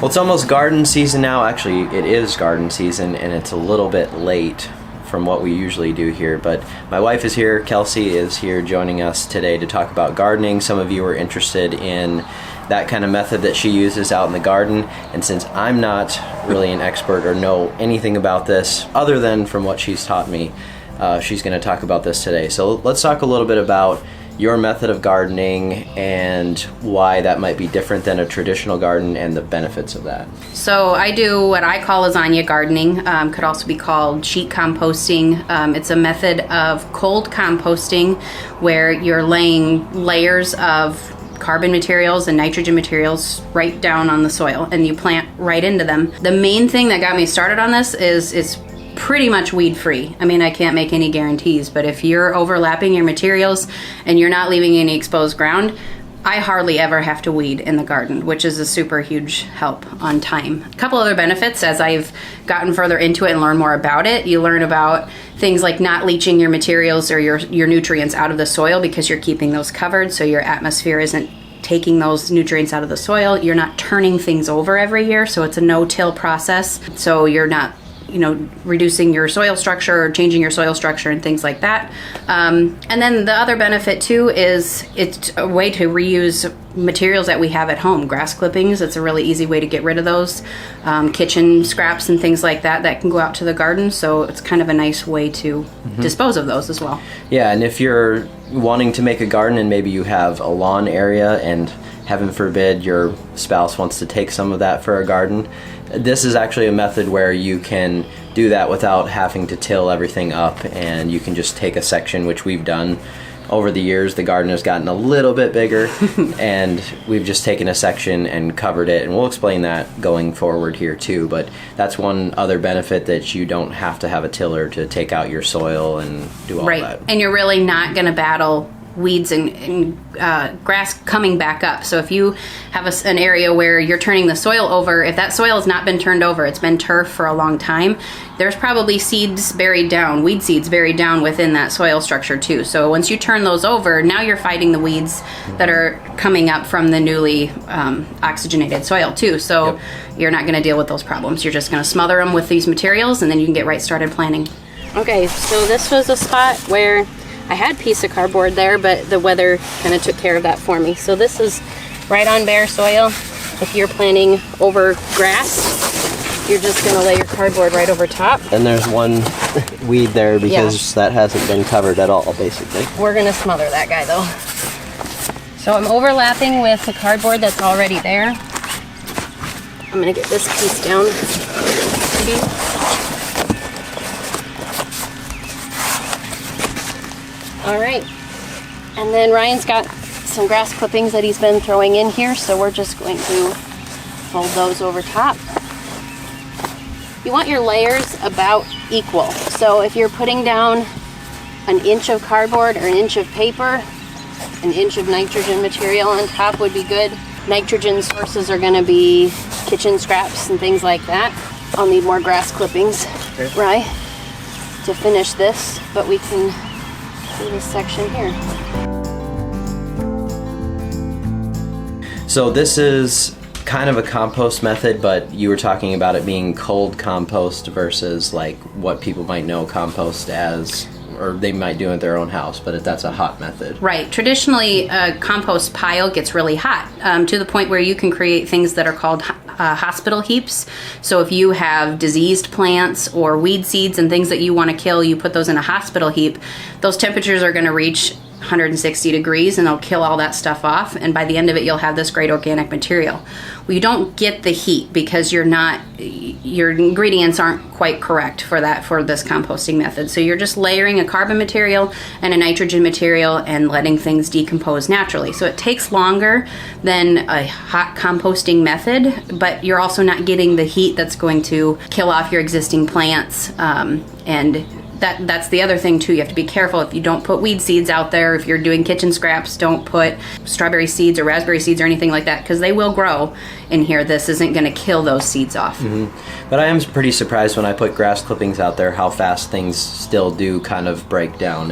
Well, it's almost garden season now. Actually, it is garden season, and it's a little bit late from what we usually do here. But my wife is here. Kelsey is here joining us today to talk about gardening. Some of you are interested in that kind of method that she uses out in the garden. And since I'm not really an expert or know anything about this, other than from what she's taught me, she's going to talk about this today. So let's talk a little bit about your method of gardening and why that might be different than a traditional garden and the benefits of that. So I do what I call lasagna gardening. Could also be called sheet composting. It's a method of cold composting where you're laying layers of carbon materials and nitrogen materials right down on the soil, and you plant right into them. The main thing that got me started on this is it's pretty much weed free. I mean, I can't make any guarantees, but if you're overlapping your materials and you're not leaving any exposed ground, I hardly ever have to weed in the garden, which is a super huge help on time. A couple other benefits as I've gotten further into it and learned more about it. You learn about things like not leaching your materials or your nutrients out of the soil because you're keeping those covered, so your atmosphere isn't taking those nutrients out of the soil. You're not turning things over every year, so it's a no-till process. So you're not reducing your soil structure or changing your soil structure and things like that. And then the other benefit too is it's a way to reuse materials that we have at home. Grass clippings, it's a really easy way to get rid of those. Kitchen scraps and things like that can go out to the garden. So it's kind of a nice way to dispose of those as well. Yeah, and if you're wanting to make a garden and maybe you have a lawn area and heaven forbid your spouse wants to take some of that for a garden, this is actually a method where you can do that without having to till everything up, and you can just take a section, which we've done over the years. The garden has gotten a little bit bigger and we've just taken a section and covered it, and we'll explain that going forward here too. But that's one other benefit, that you don't have to have a tiller to take out your soil and do all that. And you're really not going to battle weeds and grass coming back up. So if you have an area where you're turning the soil over, if that soil has not been turned over, it's been turf for a long time, there's probably seeds buried down, weed seeds buried down within that soil structure too. So once you turn those over, now you're fighting the weeds that are coming up from the newly oxygenated soil too. So you're not going to deal with those problems. You're just going to smother them with these materials, and then you can get right started planting. Okay, so this was a spot where I had a piece of cardboard there, but the weather kind of took care of that for me. So this is right on bare soil. If you're planting over grass, you're just going to lay your cardboard right over top. And there's one weed there because that hasn't been covered at all, basically. We're going to smother that guy though. So I'm overlapping with the cardboard that's already there. I'm going to get this piece down. All right, and then Ryan's got some grass clippings that he's been throwing in here, so we're just going to fold those over top. You want your layers about equal. So if you're putting down an inch of cardboard or an inch of paper, an inch of nitrogen material on top would be good. Nitrogen sources are going to be kitchen scraps and things like that. I'll need more grass clippings, right, to finish this, but we can do this section here. So this is kind of a compost method, but you were talking about it being cold compost versus like what people might know compost as, or they might do in their own house, but that's a hot method. Right. Traditionally, a compost pile gets really hot to the point where you can create things that are called hospital heaps. So if you have diseased plants or weed seeds and things that you want to kill, you put those in a hospital heap. Those temperatures are going to reach 160 degrees and they'll kill all that stuff off, and by the end of it you'll have this great organic material. Well, you don't get the heat because your ingredients aren't quite correct for this composting method. So you're just layering a carbon material and a nitrogen material and letting things decompose naturally. So it takes longer than a hot composting method, but you're also not getting the heat that's going to kill off your existing plants, and that's the other thing too. You have to be careful if you don't put weed seeds out there. If you're doing kitchen scraps, don't put strawberry seeds or raspberry seeds or anything like that, because they will grow in here. This isn't going to kill those seeds off. Mm-hmm. But I am pretty surprised when I put grass clippings out there how fast things still do kind of break down.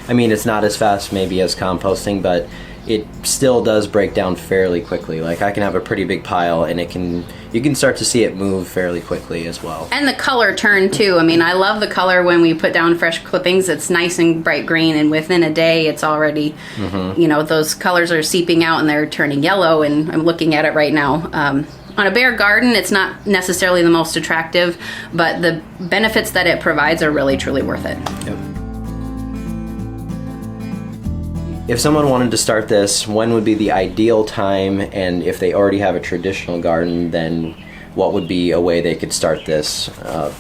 I mean, it's not as fast maybe as composting, but it still does break down fairly quickly. Like I can have a pretty big pile and you can start to see it move fairly quickly as well. And the color turn too. I mean, I love the color when we put down fresh clippings. It's nice and bright green, and within a day it's already, you know, those colors are seeping out and they're turning yellow, and I'm looking at it right now. On a bare garden, it's not necessarily the most attractive, but the benefits that it provides are really, truly worth it. Yep. If someone wanted to start this, when would be the ideal time? And if they already have a traditional garden, then what would be a way they could start this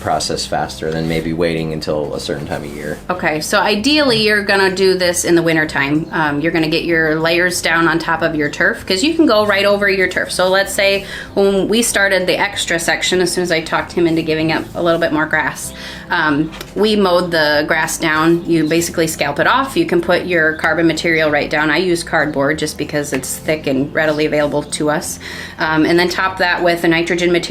process faster than maybe waiting until a certain time of year? Okay, so ideally you're gonna do this in the wintertime. You're gonna get your layers down on top of your turf, because you can go right over your turf. So let's say when we started the extra section, as soon as I talked him into giving up a little bit more grass, we mowed the grass down. You basically scalp it off. You can put your carbon material right down. I use cardboard just because it's thick and readily available to us. And then top that with a nitrogen material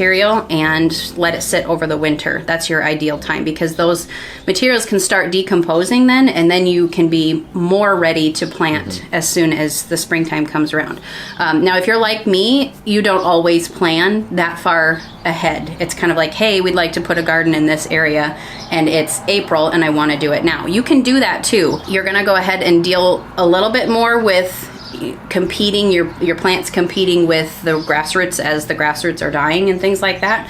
and let it sit over the winter. That's your ideal time, because those materials can start decomposing then, and then you can be more ready to plant as soon as the springtime comes around. Now, if you're like me, you don't always plan that far ahead. It's kind of like, hey, we'd like to put a garden in this area and it's April and I want to do it now. You can do that too. You're going to go ahead and deal a little bit more with competing, your plants competing with the grassroots as the grassroots are dying and things like that.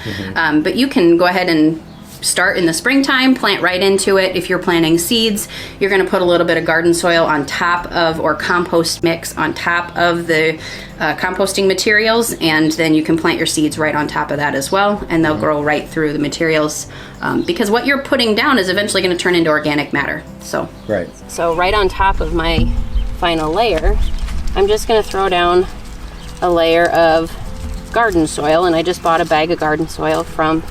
But you can go ahead and start in the springtime, plant right into it. If you're planting seeds, you're going to put a little bit of garden soil on top of, or compost mix on top of the composting materials, and then you can plant your seeds right on top of that as well, and they'll grow right through the materials, because what you're putting down is eventually going to turn into organic matter. So right on top of my final layer, I'm just going to throw down a layer of garden soil, and I just bought a bag of garden soil from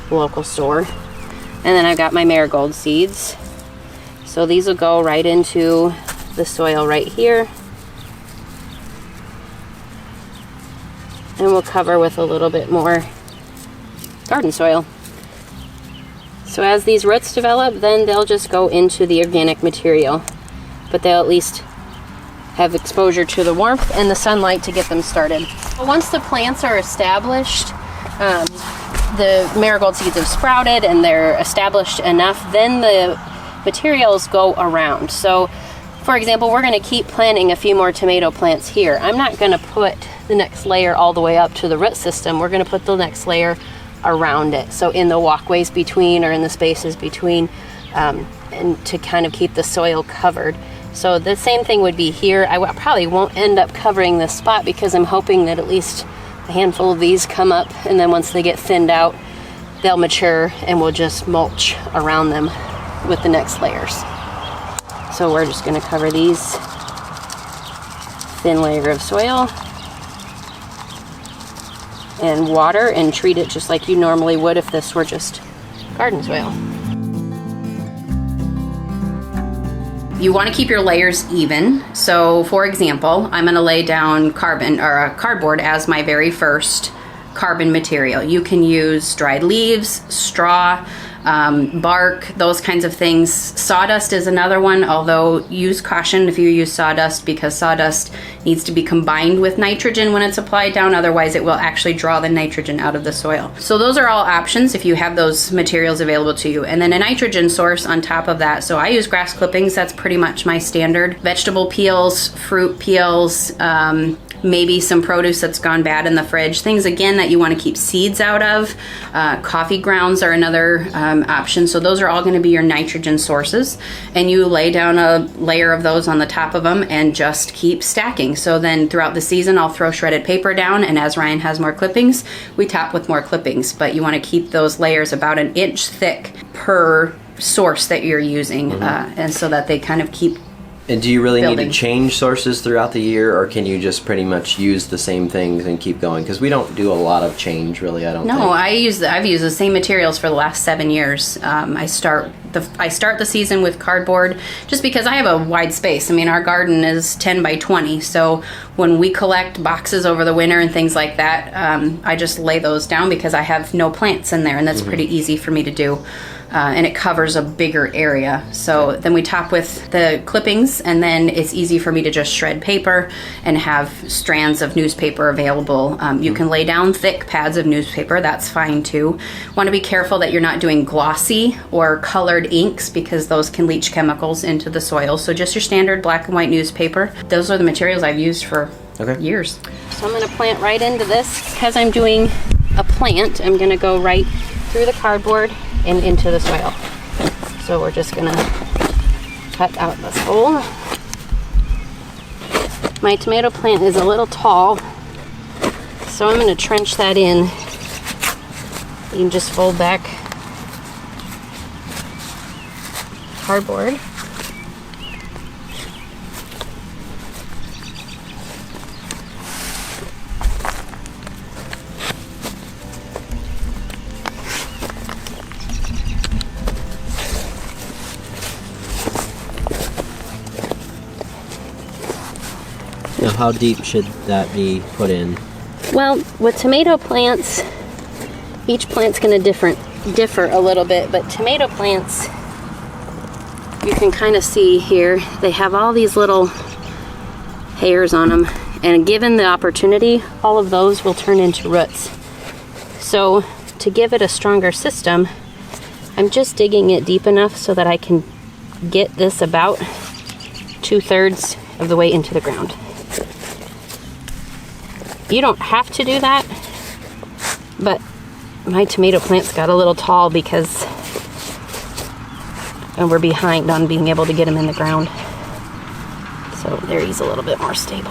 the local store. And then I've got my marigold seeds. So these will go right into the soil right here. And we'll cover with a little bit more garden soil. So as these roots develop, then they'll just go into the organic material. But they'll at least have exposure to the warmth and the sunlight to get them started. Once the plants are established, the marigold seeds have sprouted and they're established enough, then the materials go around. So for example, we're going to keep planting a few more tomato plants here. I'm not going to put the next layer all the way up to the root system. We're going to put the next layer around it, so in the walkways between, or in the spaces between, and to kind of keep the soil covered. So the same thing would be here. I probably won't end up covering this spot, because I'm hoping that at least a handful of these come up, and then once they get thinned out, they'll mature and we'll just mulch around them with the next layers. So we're just going to cover these thin layer of soil and water and treat it just like you normally would if this were just garden soil. You want to keep your layers even. So for example, I'm going to lay down cardboard as my very first carbon material. You can use dried leaves, straw, bark, those kinds of things. Sawdust is another one, although use caution if you use sawdust, because sawdust needs to be combined with nitrogen when it's applied down, otherwise it will actually draw the nitrogen out of the soil. So those are all options if you have those materials available to you. And then a nitrogen source on top of that. So I use grass clippings, that's pretty much my standard. Vegetable peels, fruit peels, maybe some produce that's gone bad in the fridge, things again that you want to keep seeds out of. Coffee grounds are another option. So those are all going to be your nitrogen sources, and you lay down a layer of those on the top of them and just keep stacking. So then throughout the season I'll throw shredded paper down, and as Ryan has more clippings, we top with more clippings. But you want to keep those layers about an inch thick per source that you're using, and so that they kind of keep. And do you really building. need to change sources throughout the year, or can you just pretty much use the same things and keep going? Because we don't do a lot of change, really. I don't think. No, I've used the same materials for the last 7 years. I start the season with cardboard just because I have a wide space. I mean, our garden is 10 by 20, so when we collect boxes over the winter and things like that, I just lay those down because I have no plants in there, and that's pretty easy for me to do. and it covers a bigger area. So then we top with the clippings, and then it's easy for me to just shred paper and have strands of newspaper available. You can lay down thick pads of newspaper, that's fine too. Want to be careful that you're not doing glossy or colored inks because those can leach chemicals into the soil. So just your standard black and white newspaper. Those are the materials I've used for years. So I'm going to plant right into this. Because I'm doing a plant, I'm going to go right through the cardboard and into the soil. So we're just gonna cut out this hole. My tomato plant is a little tall, so I'm gonna trench that in. You can just fold back cardboard. Now, how deep should that be put in? Well, with tomato plants, each plant's going to differ a little bit, but tomato plants, you can kind of see here, they have all these little hairs on them, and given the opportunity, all of those will turn into roots. So to give it a stronger system, I'm just digging it deep enough so that I can get this about 2/3 of the way into the ground. You don't have to do that, but my tomato plants got a little tall because we're behind on being able to get them in the ground. So there he's a little bit more stable.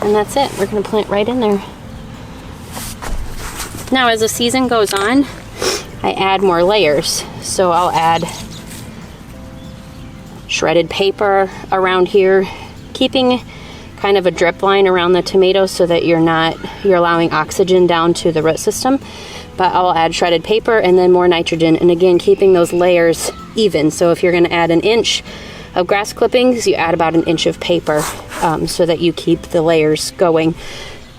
And that's it. We're going to plant right in there. Now, as the season goes on, I add more layers. So I'll add shredded paper around here, keeping kind of a drip line around the tomatoes so that you're allowing oxygen down to the root system. But I'll add shredded paper and then more nitrogen, and again keeping those layers even. So if you're going to add 1 inch of grass clippings, you add about 1 inch of paper, so that you keep the layers going.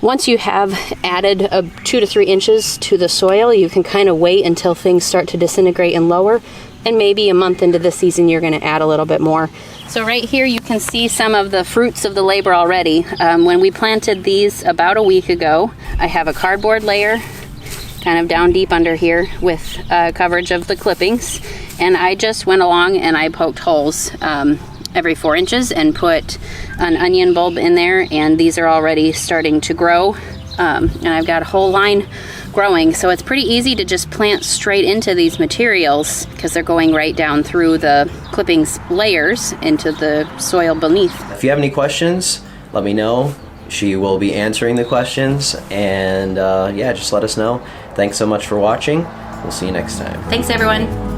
Once you have added 2 to 3 inches to the soil, you can kind of wait until things start to disintegrate and lower, and maybe a month into the season you're going to add a little bit more. So right here you can see some of the fruits of the labor already. When we planted these about a week ago, I have a cardboard layer kind of down deep under here with coverage of the clippings, and I just went along and I poked holes every 4 inches and put an onion bulb in there, and these are already starting to grow, and I've got a whole line growing. So it's pretty easy to just plant straight into these materials because they're going right down through the clippings layers into the soil beneath. If you have any questions, let me know. She will be answering the questions, and yeah, just let us know. Thanks so much for watching. We'll see you next time. Thanks, everyone.